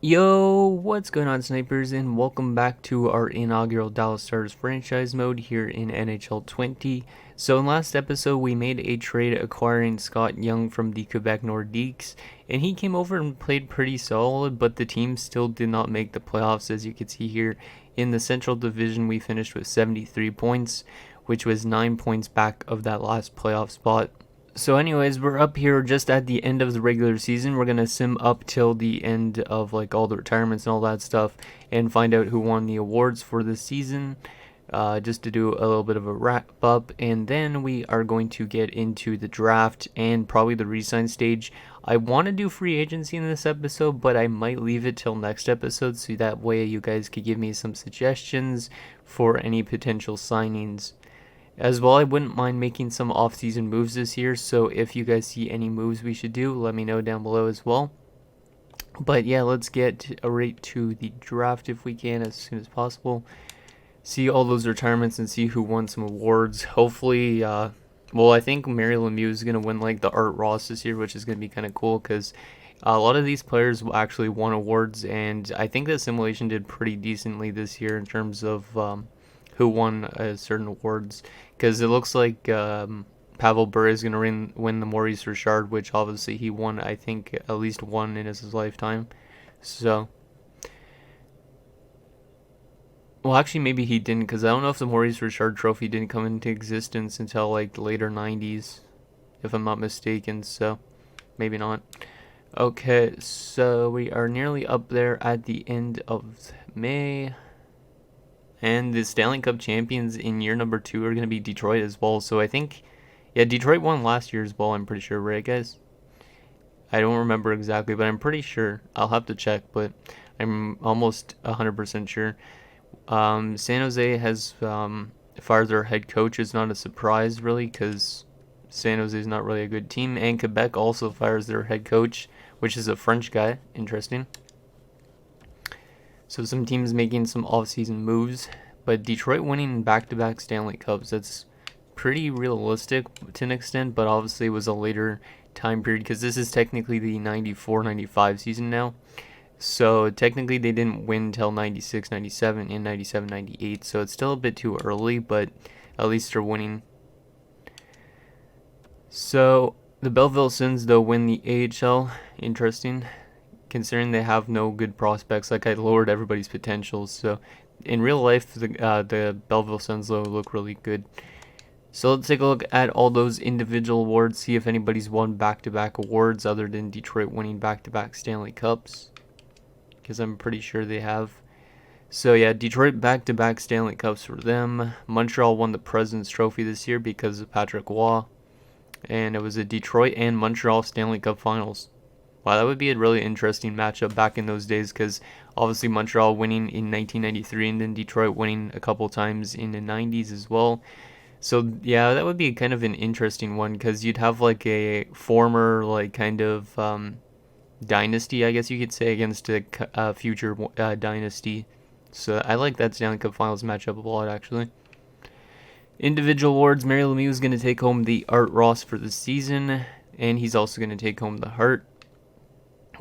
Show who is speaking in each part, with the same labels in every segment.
Speaker 1: Yo, what's going on, snipers, and welcome back to our inaugural Dallas Stars franchise mode here in NHL 20. So in last episode, we made a trade acquiring Scott Young from the Quebec Nordiques, and he came over and played pretty solid, but the team still did not make the playoffs. As you can see here in the Central Division, we finished with 73 points, which was 9 points back of that last playoff spot. So anyways, we're up here just at the end of the regular season. We're going to sim up till the end of like all the retirements and all that stuff and find out who won the awards for this season, just to do a little bit of a wrap up. And then we are going to get into the draft and probably the resign stage. I want to do free agency in this episode, but I might leave it till next episode so that way you guys could give me some suggestions for any potential signings. As well, I wouldn't mind making some off-season moves this year, so if you guys see any moves we should do, let me know down below as well. But yeah, let's get right to the draft if we can as soon as possible. See all those retirements and see who won some awards. Hopefully, well, I think Mary Lemieux is going to win like the Art Ross this year, which is going to be kind of cool because a lot of these players actually won awards, and I think the simulation did pretty decently this year in terms of who won certain awards, because it looks like Pavel Bure is going to win the Maurice Richard, which obviously he won, I think, at least one in his lifetime. So, well, actually, maybe he didn't, because I don't know if the Maurice Richard trophy didn't come into existence until like the later 90s, if I'm not mistaken, so maybe not. Okay, so we are nearly up there at the end of May. And the Stanley Cup champions in year number 2 are going to be Detroit as well. So I think, yeah, Detroit won last year as well, I'm pretty sure, right, guys? I don't remember exactly, but I'm pretty sure. I'll have to check, but I'm almost 100% sure. San Jose has fired their head coach. It's not a surprise, really, because San Jose is not really a good team. And Quebec also fires their head coach, which is a French guy. Interesting. So some teams making some off-season moves, but Detroit winning back-to-back Stanley Cups, that's pretty realistic to an extent, but obviously it was a later time period because this is technically the 94-95 season now. So technically they didn't win until 96-97 and 97-98, so it's still a bit too early, but at least they're winning. So the Belleville Sens, though, win the AHL. Interesting, considering they have no good prospects. Like, I lowered everybody's potentials, so in real life, the Belleville Sens look really good. So let's take a look at all those individual awards, see if anybody's won back-to-back awards other than Detroit winning back-to-back Stanley Cups, because I'm pretty sure they have. So yeah, Detroit back-to-back Stanley Cups for them. Montreal won the President's Trophy this year because of Patrick Waugh, and it was a Detroit and Montreal Stanley Cup Finals. Wow, that would be a really interesting matchup back in those days, because obviously Montreal winning in 1993 and then Detroit winning a couple times in the 90s as well. So yeah, that would be kind of an interesting one, because you'd have like a former like kind of dynasty, I guess you could say, against a future dynasty. So I like that Stanley Cup Finals matchup a lot, actually. Individual awards, Mary Lemieux is going to take home the Art Ross for the season, and he's also going to take home the Hart.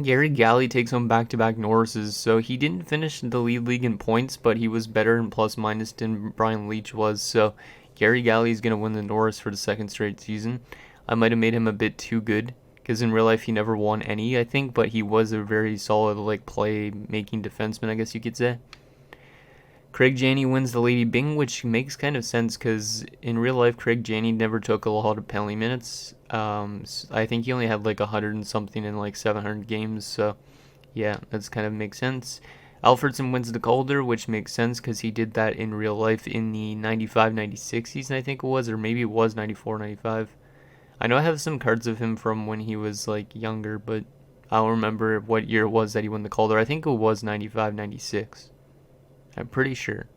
Speaker 1: Gary Galley takes home back-to-back Norrises, so he didn't finish the league in points, but he was better in plus-minus than Brian Leetch was, so Gary Galley is going to win the Norris for the second straight season. I might have made him a bit too good, because in real life he never won any, I think, but he was a very solid like play-making defenseman, I guess you could say. Craig Janney wins the Lady Byng, which makes kind of sense because in real life, Craig Janney never took a lot of penalty minutes. I think he only had like 100 and something in like 700 games, so yeah, that's kind of makes sense. Alfredson wins the Calder, which makes sense because he did that in real life in the 95-96 season, I think it was, or maybe it was 94-95. I know I have some cards of him from when he was like younger, but I don't remember what year it was that he won the Calder. I think it was 95-96. I'm pretty sure.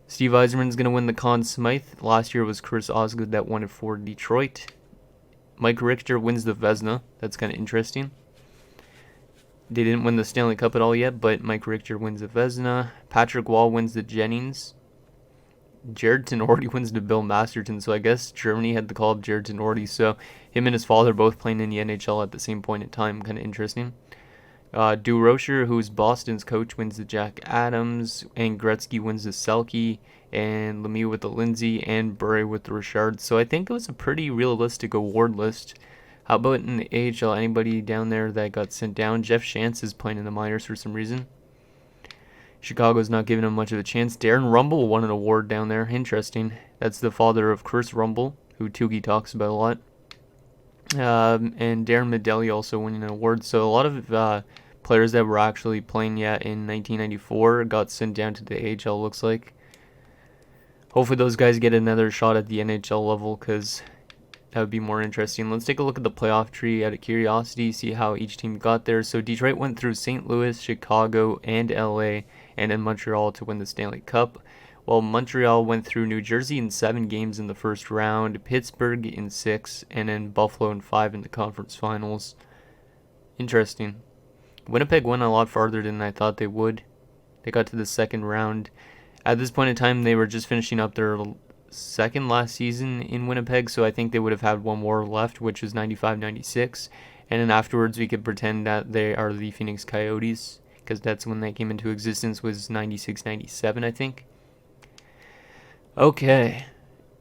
Speaker 1: Steve Yzerman's going to win the Conn Smythe. Last year was Chris Osgood that won it for Detroit. Mike Richter wins the Vezina. That's kind of interesting. They didn't win the Stanley Cup at all yet, but Mike Richter wins the Vezina. Patrick Wall wins the Jennings. Jared Tenorti wins the Bill Masterton, so I guess Germany had the call of Jared Tenorti, so him and his father both playing in the NHL at the same point in time. Kind of interesting. Durocher, who's Boston's coach, wins the Jack Adams, and Gretzky wins the Selke, and Lemieux with the Lindsay, and Bure with the Richard. So I think it was a pretty realistic award list. How about in the AHL? Anybody down there that got sent down? Jeff Shantz is playing in the minors for some reason. Chicago's not giving him much of a chance. Darren Rumble won an award down there. Interesting. That's the father of Chris Rumble, who Toogie talks about a lot. And Darren Medeli also winning an award. So a lot of players that were actually playing in 1994 got sent down to the AHL, looks like. Hopefully those guys get another shot at the NHL level, because that would be more interesting. Let's take a look at the playoff tree out of curiosity, see how each team got there. So Detroit went through St. Louis, Chicago, and LA, and then Montreal to win the Stanley Cup. While Montreal went through New Jersey in 7 games in the first round, Pittsburgh in 6, and then Buffalo in 5 in the conference finals. Interesting. Winnipeg went a lot farther than I thought they would. They got to the second round. At this point in time, they were just finishing up their second last season in Winnipeg, so I think they would have had one more left, which was 95-96, and then afterwards we could pretend that they are the Phoenix Coyotes, because that's when they came into existence, was 96-97, I think. Okay,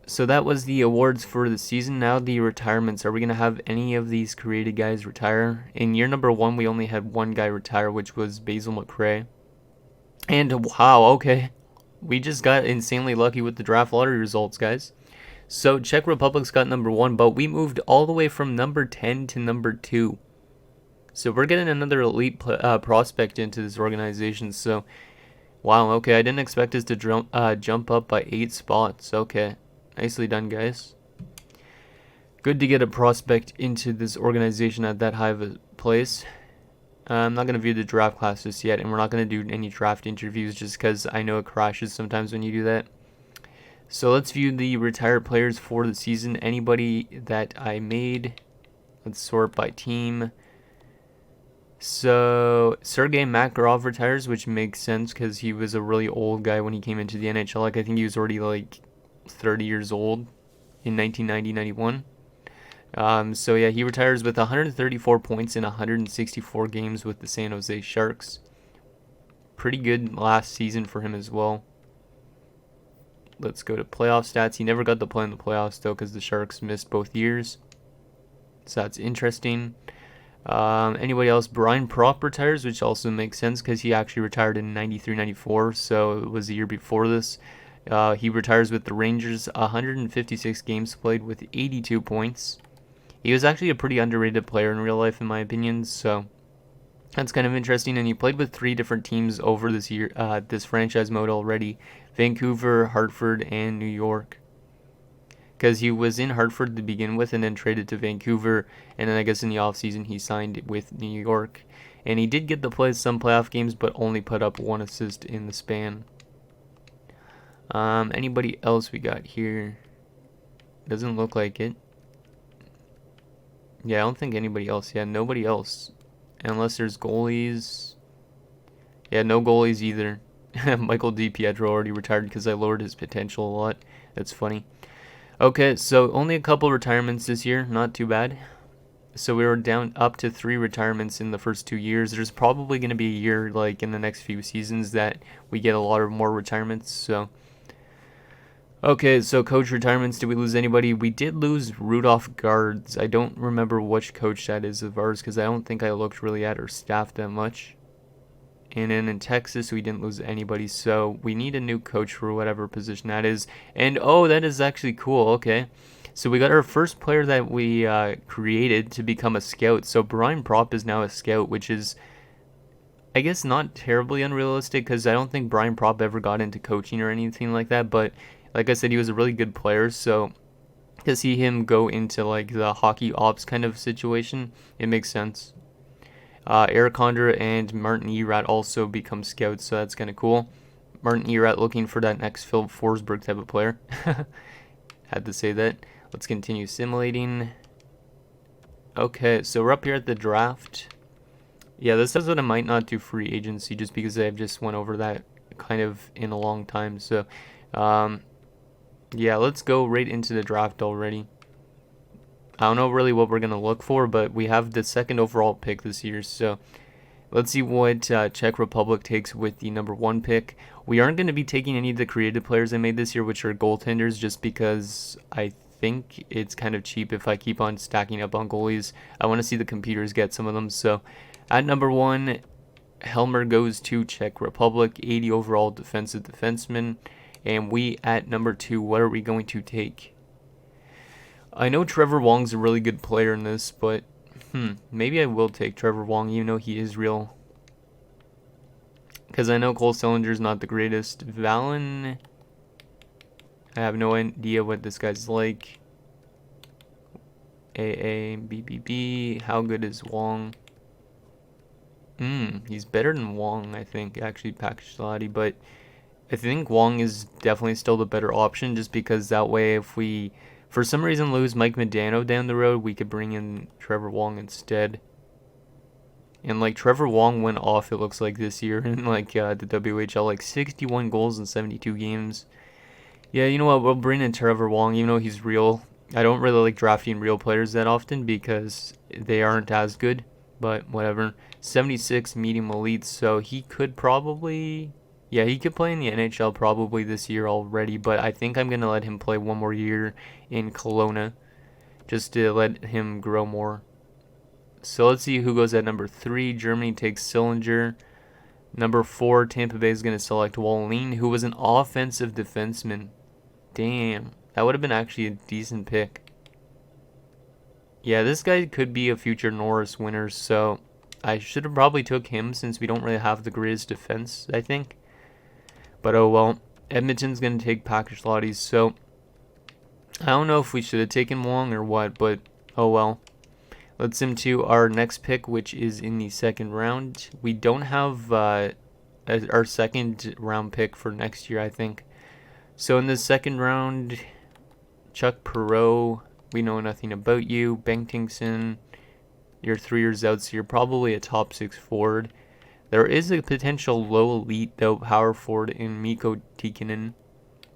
Speaker 1: so that was the awards for the season. Now the retirements. Are we going to have any of these created guys retire? In year number 1, we only had one guy retire, which was Basil McRae. And wow, okay, we just got insanely lucky with the draft lottery results, guys. So Czech Republic's got number 1, but we moved all the way from number 10 to number 2. So we're getting another elite prospect into this organization. So, wow, okay, I didn't expect us to jump up by 8 spots. Okay, nicely done, guys. Good to get a prospect into this organization at that high of a place. I'm not going to view the draft class just yet, and we're not going to do any draft interviews just because I know it crashes sometimes when you do that. So let's view the retired players for the season. Anybody that I made. Let's sort by team. So Sergei Makarov retires, which makes sense because he was a really old guy when he came into the NHL. Like, I think he was already like 30 years old in 1990-91. So yeah, he retires with 134 points in 164 games with the San Jose Sharks. Pretty good last season for him as well. Let's go to playoff stats. He never got to play in the playoffs though, because the Sharks missed both years. So that's interesting. Anybody else? Brian Propp retires, which also makes sense because he actually retired in 93-94, so it was the year before this. He retires with the Rangers, 156 games played with 82 points. He was actually a pretty underrated player in real life, in my opinion, so that's kind of interesting. And he played with 3 different teams over this year, this franchise mode already: Vancouver, Hartford, and New York. Because he was in Hartford to begin with and then traded to Vancouver, and then I guess in the offseason he signed with New York. And he did get to play some playoff games, but only put up 1 assist in the span. Anybody else we got here? Doesn't look like it. Yeah, I don't think anybody else. Yeah, nobody else. Unless there's goalies. Yeah, no goalies either. Michael DiPietro already retired because I lowered his potential a lot. That's funny. Okay, so only a couple retirements this year. Not too bad. So we were down up to 3 retirements in the first 2 years. There's probably going to be a year, like in the next few seasons, that we get a lot of more retirements. So, okay, so coach retirements. Did we lose anybody? We did lose Rudolph Guards. I don't remember which coach that is of ours because I don't think I looked really at our staff that much. And then in Texas, we didn't lose anybody. So we need a new coach for whatever position that is. And oh, that is actually cool. Okay. So we got our first player that we created to become a scout. So Brian Propp is now a scout, which is, I guess, not terribly unrealistic because I don't think Brian Propp ever got into coaching or anything like that. But like I said, he was a really good player. So to see him go into like the hockey ops kind of situation, it makes sense. Eric Condra and Martin Erat also become scouts, so that's kind of cool. Martin Erat looking for that next Phil Forsberg type of player. Had to say that. Let's continue simulating. Okay, so we're up here at the draft. Yeah, this says that I might not do free agency just because I've just went over that kind of in a long time. So, yeah, let's go right into the draft already. I don't know really what we're going to look for, but we have the 2nd overall pick this year. So Let's see what Czech Republic takes with the number 1 pick. We aren't going to be taking any of the creative players I made this year, which are goaltenders, just because I think it's kind of cheap if I keep on stacking up on goalies. I want to see the computers get some of them. So at number 1, Helmer goes to Czech Republic, 80 overall defensive defenseman. And we at number 2, what are we going to take? I know Trevor Wong's a really good player in this, but maybe I will take Trevor Wong, even though he is real. Because I know Cole Sillinger's not the greatest. Valen, I have no idea what this guy's like. BBB, how good is Wong? He's better than Wong, I think, actually, Pakishlati, but I think Wong is definitely still the better option, just because that way if we, for some reason, lose Mike Modano down the road, we could bring in Trevor Wong instead. And, like, Trevor Wong went off, it looks like, this year in, like, the WHL, like, 61 goals in 72 games. Yeah, you know what, we'll bring in Trevor Wong, even though he's real. I don't really like drafting real players that often because they aren't as good, but whatever. 76 medium elite, so he could probably... Yeah, he could play in the NHL probably this year already, but I think I'm going to let him play one more year in Kelowna just to let him grow more. So let's see who goes at number 3. Germany takes Sillinger. Number 4, Tampa Bay is going to select Wallin, who was an offensive defenseman. Damn, that would have been actually a decent pick. Yeah, this guy could be a future Norris winner, so I should have probably took him since we don't really have the greatest defense, I think. But oh well, Edmonton's going to take Pakishlati, so I don't know if we should have taken Wong or what, but oh well. Let's into our next pick, which is in the 2nd round. We don't have our 2nd round pick for next year, I think. So in the 2nd round, Chuck Perreault, we know nothing about you. Bengtingson, you're 3 years out, so you're probably a top 6 forward. There is a potential low elite, though, power forward in Mikko Tikkanen,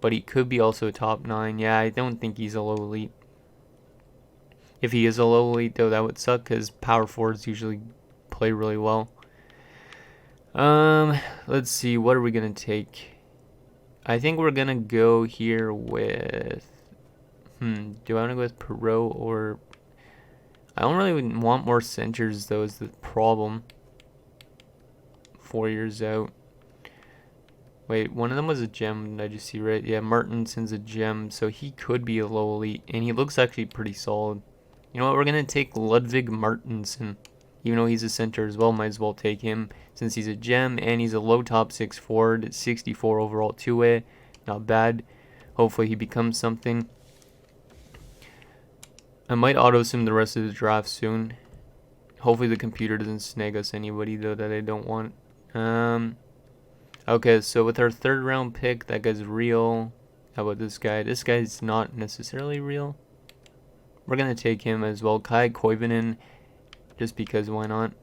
Speaker 1: but he could be also a top 9. Yeah, I don't think he's a low elite. If he is a low elite, though, that would suck because power forwards usually play really well. Let's see, what are we going to take? I think we're going to go here with... do I want to go with Perreault or... I don't really want more centers, though, is the problem. 4 years out. Wait, one of them was a gem, did I just see right? Yeah, Martinson's a gem, so he could be a low elite, and he looks actually pretty solid. You know what, we're going to take Ludwig Martinson. Even though he's a center as well, might as well take him since he's a gem, and he's a low top 6 forward, 64 overall 2-way. Not bad. Hopefully he becomes something. I might auto-sim the rest of the draft soon. Hopefully the computer doesn't snag us anybody, though, that I don't want. Okay, so with our 3rd round pick, that guy's real. How about this guy? This guy's not necessarily real. We're going to take him as well. Kai Koivunen, just because, why not?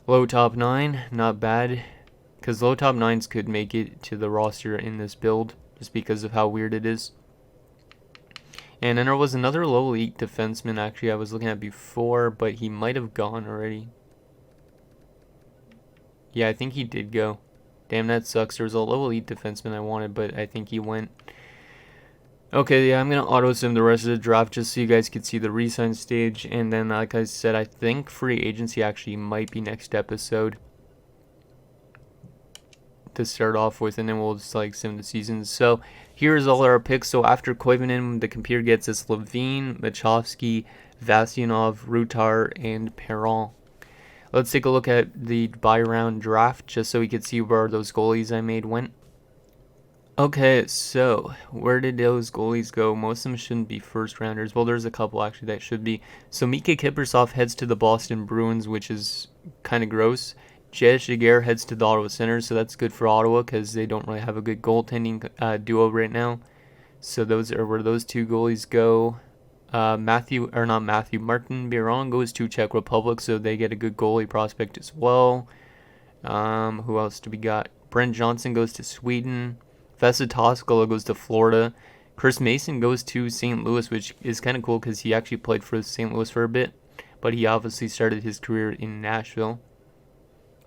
Speaker 1: Low top 9, not bad. Because low top 9s could make it to the roster in this build, just because of how weird it is. And then there was another low elite defenseman, actually, I was looking at before, but he might have gone already. Yeah, I think he did go. Damn, that sucks. There was a low elite defenseman I wanted, but I think he went. Okay, yeah, I'm going to auto-sim the rest of the draft just so you guys can see the resign stage. And then, like I said, I think free agency actually might be next episode to start off with, and then we'll just like sim the seasons. So here's all our picks. So after Koivunen, the computer gets us Levine, Machovsky, Vasilyanov, Rutar, and Perron. Let's take a look at the buy-round draft just so we can see where those goalies I made went. Okay, so where did those goalies go? Most of them shouldn't be first-rounders. Well, there's a couple actually that should be. So Mika Kiprusoff heads to the Boston Bruins, which is kind of gross. Jez Jaguar heads to the Ottawa Senators, so that's good for Ottawa because they don't really have a good goaltending duo right now. So those are where those 2 goalies go. Martin Biron goes to Czech Republic, so they get a good goalie prospect as well. Who else do we got? Brent Johnson goes to Sweden. Vesa Toskala goes to Florida. Chris Mason goes to St. Louis, which is kind of cool because he actually played for St. Louis for a bit, but he obviously started his career in Nashville.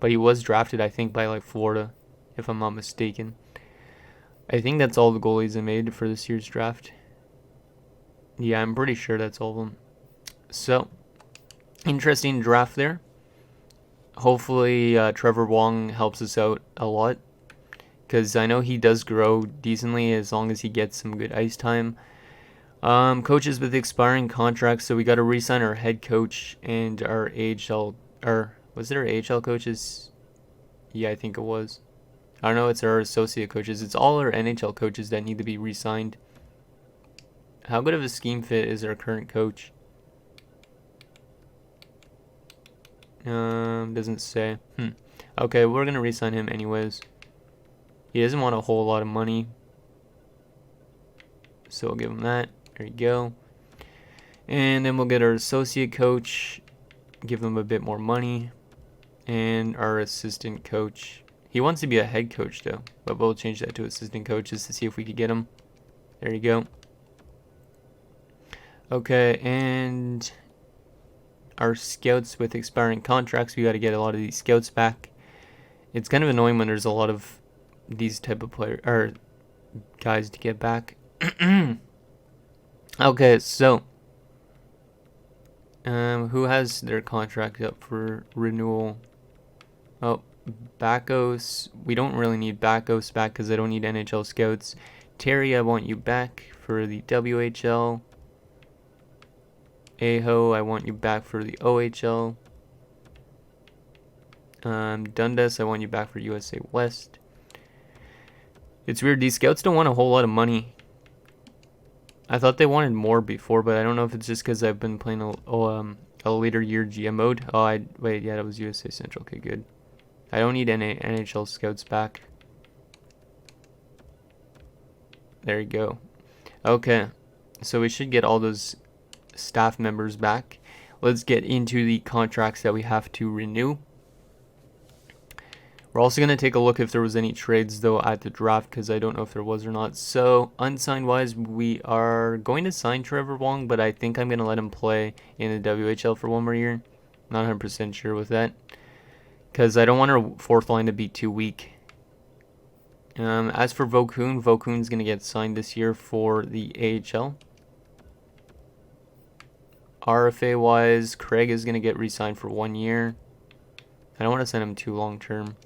Speaker 1: But he was drafted, I think, by like Florida, if I'm not mistaken. I think that's all the goalies they made for this year's draft. Yeah, I'm pretty sure that's all of them. So, interesting draft there. Hopefully, Trevor Wong helps us out a lot, because I know he does grow decently as long as he gets some good ice time. Coaches with expiring contracts, so we got to re-sign our head coach and our AHL, or was it our AHL coaches? Yeah, I think it was. I don't know, it's our associate coaches. It's all our NHL coaches that need to be re-signed. How good of a scheme fit is our current coach? Doesn't say. Okay, we're gonna re-sign him anyways. He doesn't want a whole lot of money, so we'll give him that. There you go. And then we'll get our associate coach, give him a bit more money, and our assistant coach. He wants to be a head coach though, but we'll change that to assistant coach just to see if we could get him. There you go. Okay, and our scouts with expiring contracts, we got to get a lot of these scouts back. It's kind of annoying when there's a lot of these type of players or guys to get back. Okay, so who has their contract up for renewal? Oh, Backos. We don't really need Backos back because I don't need NHL scouts. Terry, I want you back for the WHL. Aho, I want you back for the OHL. Dundas, I want you back for USA West. It's weird, these scouts don't want a whole lot of money. I thought they wanted more before, but I don't know if it's just because I've been playing a later year GM mode. Wait, yeah, that was USA Central. Okay, good. I don't need any NHL scouts back. There you go. Okay, so we should get all those staff members back. Let's get into the contracts that we have to renew. We're also going to take a look if there was any trades though at the draft, because I don't know if there was or not. So unsigned wise, we are going to sign Trevor Wong, but I think I'm going to let him play in the WHL for one more year. Not 100% sure with that, because I don't want our fourth line to be too weak. As for Vokun's going to get signed this year for the AHL. RFA wise, Craig is going to get re-signed for 1 year. I don't want to send him too long term.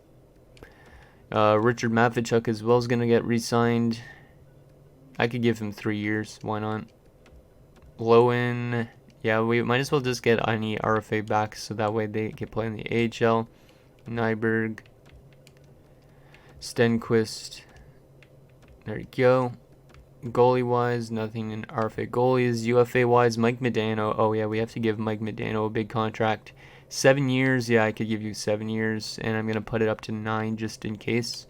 Speaker 1: Richard Matvichuk as well is going to get re-signed. I could give him 3 years. Why not? Lowen. Yeah, we might as well just get any RFA back so that way they can play in the AHL. Nyberg. Stenquist. There you go. Goalie-wise, nothing in RFA goalies. UFA-wise, Mike Medano. Oh, yeah, we have to give Mike Medano a big contract. 7 years, yeah, I could give you 7 years, and I'm going to put it up to 9 just in case.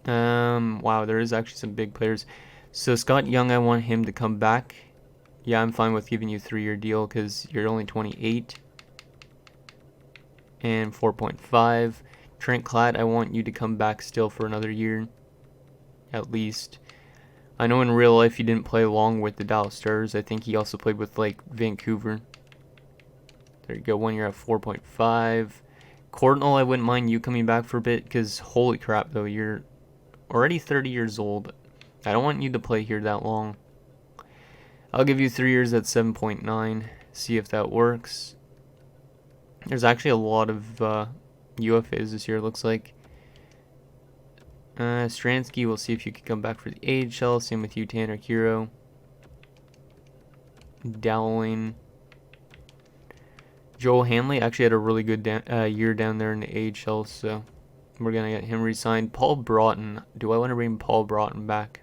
Speaker 1: Wow, there is actually some big players. So Scott Young, I want him to come back. Yeah, I'm fine with giving you a 3-year deal because you're only 28. And 4.5. Trent Klatt, I want you to come back still for another year, at least. I know in real life he didn't play long with the Dallas Stars. I think he also played with, like, Vancouver. There you go, 1 year at 4.5. Courtnall, I wouldn't mind you coming back for a bit, because holy crap, though, you're already 30 years old. I don't want you to play here that long. I'll give you 3 years at 7.9, see if that works. There's actually a lot of UFAs this year, it looks like. Stransky, we'll see if you can come back for the AHL. Same with you, Tanner Hero. Dowling. Joel Hanley actually had a really good year down there in the AHL, so we're going to get him re-signed. Paul Broughton. Do I want to bring Paul Broughton back?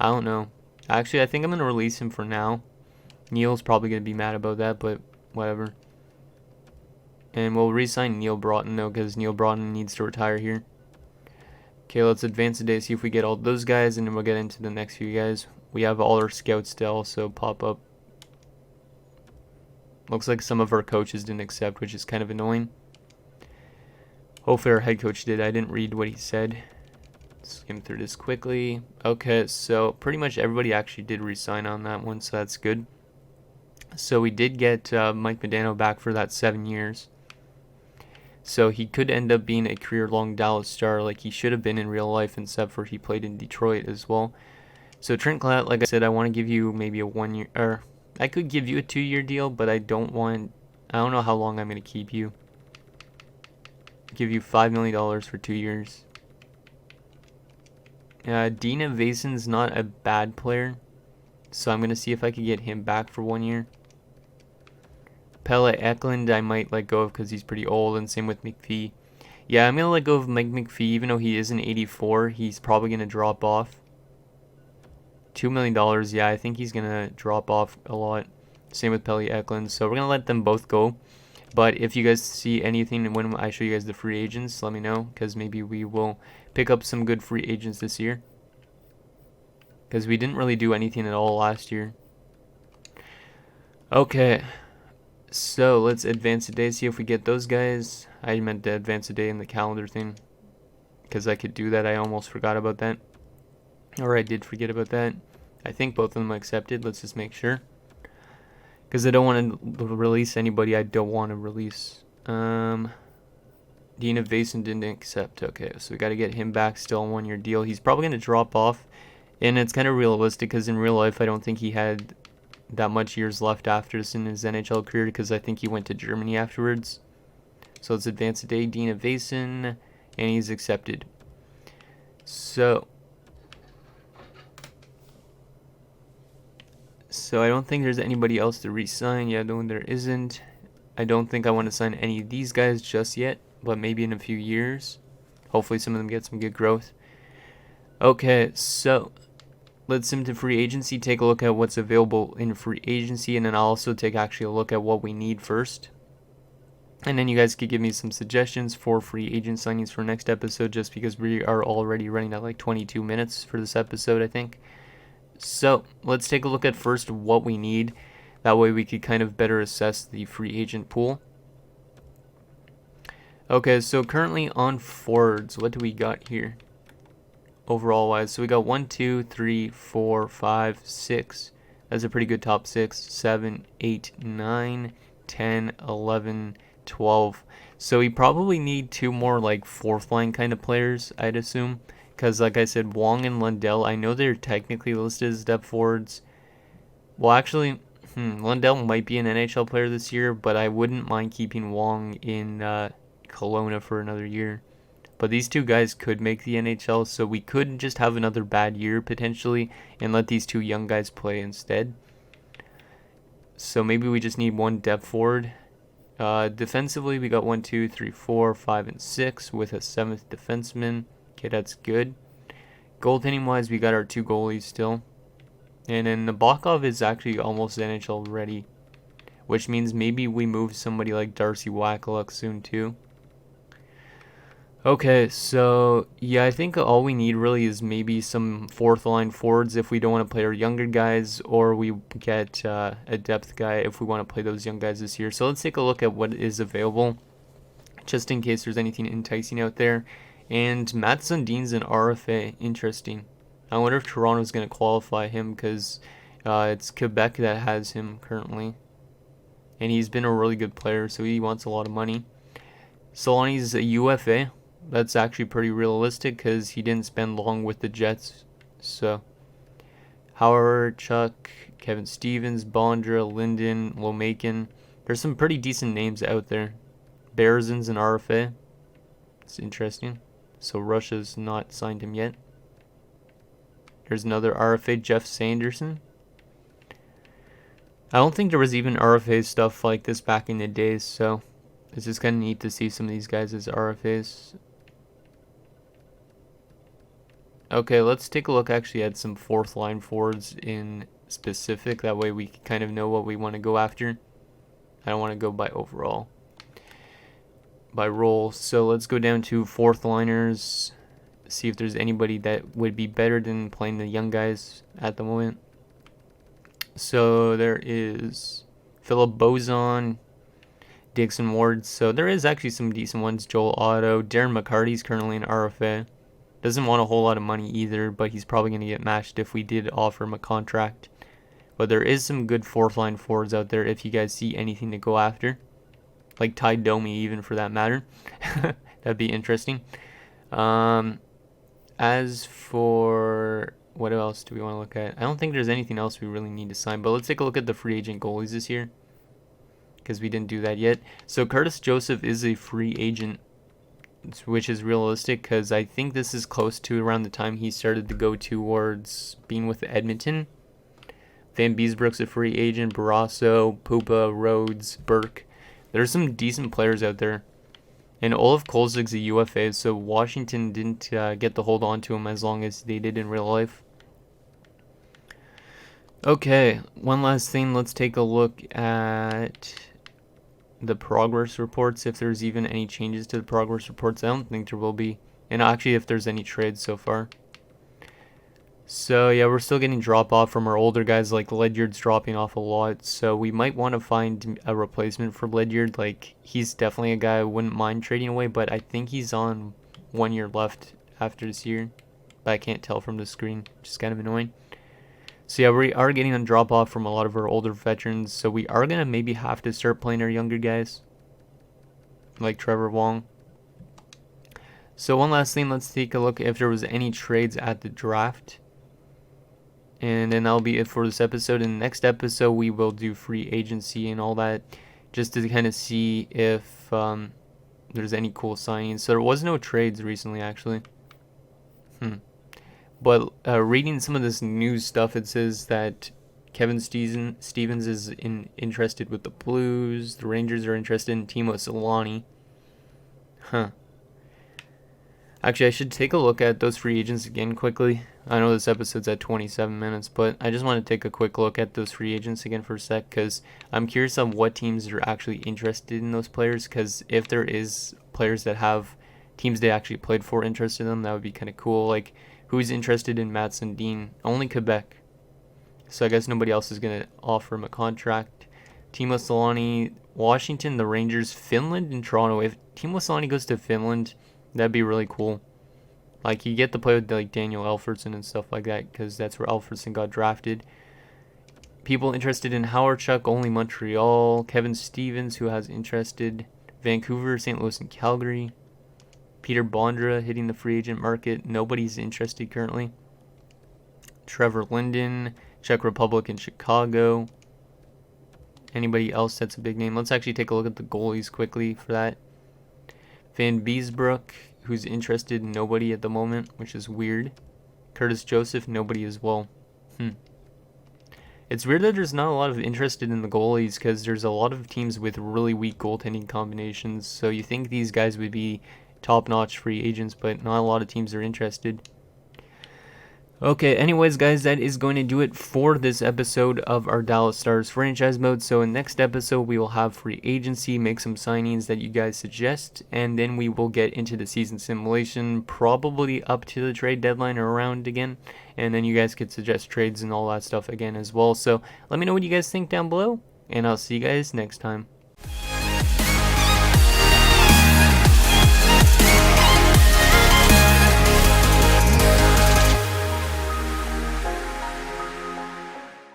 Speaker 1: I don't know. Actually, I think I'm going to release him for now. Neil's probably going to be mad about that, but whatever. And we'll re-sign Neil Broughton, though, because Neil Broughton needs to retire here. Okay, let's advance today, see if we get all those guys, and then we'll get into the next few guys. We have all our scouts to also pop up. Looks like some of our coaches didn't accept, which is kind of annoying. Hopefully our head coach did. I didn't read what he said. Skim through this quickly. Okay, so pretty much everybody actually did re-sign on that one, so that's good. So we did get Mike Medano back for that 7 years. So he could end up being a career-long Dallas Star like he should have been in real life, except for he played in Detroit as well. So Trent Collette, like I said, I want to give you maybe a 1 year, or I could give you a 2-year deal, but I don't know how long I'm going to keep you. Give you $5 million for 2 years. Dina Vason's not a bad player, so I'm going to see if I could get him back for 1 year. Pelle Eklund I might let go of because he's pretty old, and same with McPhee. Yeah, I'm going to let go of Mike McPhee, even though he is an 84. He's probably going to drop off. $2 million, yeah, I think he's going to drop off a lot. Same with Pelle Eklund, so we're going to let them both go. But if you guys see anything when I show you guys the free agents, let me know, because maybe we will pick up some good free agents this year. Because we didn't really do anything at all last year. Okay. So let's advance a day, see if we get those guys. I meant to advance a day in the calendar thing, because I could do that. I almost forgot about that. Or I did forget about that. I think both of them accepted. Let's just make sure. Because I don't want to release anybody I don't want to release. Dina Vason didn't accept. Okay, so we got to get him back still on 1 year deal. He's probably going to drop off. And it's kind of realistic because in real life I don't think he had that much years left after this in his NHL career, because I think he went to Germany afterwards. So let's advance a day. Dina Vason, and he's accepted. So I don't think there's anybody else to re-sign. Yeah, no, there isn't. I don't think I want to sign any of these guys just yet, but maybe in a few years. Hopefully some of them get some good growth. Okay, so let's into free agency, take a look at what's available in free agency, and then I'll also take actually a look at what we need first. And then you guys could give me some suggestions for free agent signings for next episode, just because we are already running at like 22 minutes for this episode, I think. So let's take a look at first what we need. That way we could kind of better assess the free agent pool. Okay, so currently on forwards, what do we got here? Overall wise, so we got 1, 2, 3, 4, 5, 6. That's a pretty good top 6. 7, 8, 9, 10, 11, 12. So we probably need 2 more like fourth line kind of players, I'd assume, because like I said, Wong and Lundell, I know they're technically listed as depth forwards. Well, actually, Lundell might be an NHL player this year, but I wouldn't mind keeping Wong in Kelowna for another year. But these 2 guys could make the NHL, so we could just have another bad year potentially and let these 2 young guys play instead. So maybe we just need 1 depth forward. Defensively, we got 1, 2, 3, 4, 5, and 6 with a 7th defenseman. Okay, that's good. Goaltending wise, we got our 2 goalies still. And then the Nabokov is actually almost NHL ready, which means maybe we move somebody like Darcy Wakaluk soon too. Okay, so yeah, I think all we need really is maybe some fourth line forwards if we don't want to play our younger guys, or we get a depth guy if we want to play those young guys this year. So let's take a look at what is available, just in case there's anything enticing out there. And Matt Sundin's an RFA, interesting. I wonder if Toronto's going to qualify him, because it's Quebec that has him currently. And he's been a really good player, so he wants a lot of money. Solani's a UFA. That's actually pretty realistic because he didn't spend long with the Jets. So, Howard, Chuck, Kevin Stevens, Bondra, Linden, Lomakin. There's some pretty decent names out there. Bearzin's an RFA. It's interesting. So Russia's not signed him yet. There's another RFA, Jeff Sanderson. I don't think there was even RFA stuff like this back in the days, so it's just kind of neat to see some of these guys as RFAs. Okay, let's take a look actually at some fourth line forwards in specific. That way we kind of know what we want to go after. I don't want to go by overall, by role. So let's go down to fourth liners, see if there's anybody that would be better than playing the young guys at the moment. So there is Philip Bozon, Dixon Ward. So there is actually some decent ones. Joel Otto, Darren McCarty's currently an RFA. Doesn't want a whole lot of money either, but he's probably going to get matched if we did offer him a contract. But there is some good fourth line forwards out there if you guys see anything to go after. like Ty Domi even for that matter. That'd be interesting. Um, as for what else do we want to look at? I don't think there's anything else we really need to sign, but let's take a look at the free agent goalies this year because we didn't do that yet. So Curtis Joseph is a free agent, which is realistic because I think this is close to around the time he started to go towards being with Edmonton. Van Beesbrook's a free agent, Barrasso, Pupa, Rhodes, Burke. There's some decent players out there. And Olaf Kolzig's a UFA, so Washington didn't get to hold on to him as long as they did in real life. Okay, one last thing. Let's take a look at the progress reports, if there's even any changes to the progress reports. I don't think there will be. And actually, if there's any trades so far. So yeah, we're still getting drop off from our older guys, like Ledyard's dropping off a lot. So we might want to find a replacement for Ledyard. Like, he's definitely a guy I wouldn't mind trading away, but I think he's on 1 year left after this year. But I can't tell from the screen, which is kind of annoying. So yeah, we are getting a drop off from a lot of our older veterans. So we are going to maybe have to start playing our younger guys, like Trevor Wong. So one last thing, let's take a look if there was any trades at the draft. And then that'll be it for this episode. In the next episode, we will do free agency and all that, just to kind of see if there's any cool signings. So there was no trades recently, actually. But reading some of this news stuff, it says that Kevin Stevens is interested with the Blues. The Rangers are interested in Timo Solani. Actually, I should take a look at those free agents again quickly. I know this episode's at 27 minutes, but I just want to take a quick look at those free agents again for a sec, because I'm curious on what teams are actually interested in those players, because if there is players that have teams they actually played for interested in them, that would be kind of cool. Like, who's interested in Mats Sundin? Only Quebec. So I guess nobody else is going to offer him a contract. Timo Solani, Washington, the Rangers, Finland, and Toronto. If Timo Solani goes to Finland, that'd be really cool. Like, you get to play with like Daniel Alfredsson and stuff like that, because that's where Alfredsson got drafted. People interested in Howardchuk, only Montreal. Kevin Stevens, who has interested. Vancouver, St. Louis, and Calgary. Peter Bondra hitting the free agent market. Nobody's interested currently. Trevor Linden, Czech Republic, and Chicago. Anybody else that's a big name? Let's actually take a look at the goalies quickly for that. Van Beesbrook, who's interested, nobody at the moment, which is weird. Curtis Joseph, nobody as well. It's weird that there's not a lot of interest in the goalies, because there's a lot of teams with really weak goaltending combinations. So you think these guys would be top-notch free agents, but not a lot of teams are interested. Okay, anyways, guys, that is going to do it for this episode of our Dallas Stars franchise mode. So in next episode, we will have free agency, make some signings that you guys suggest, and then we will get into the season simulation, probably up to the trade deadline or around again, and then you guys could suggest trades and all that stuff again as well. So let me know what you guys think down below, and I'll see you guys next time.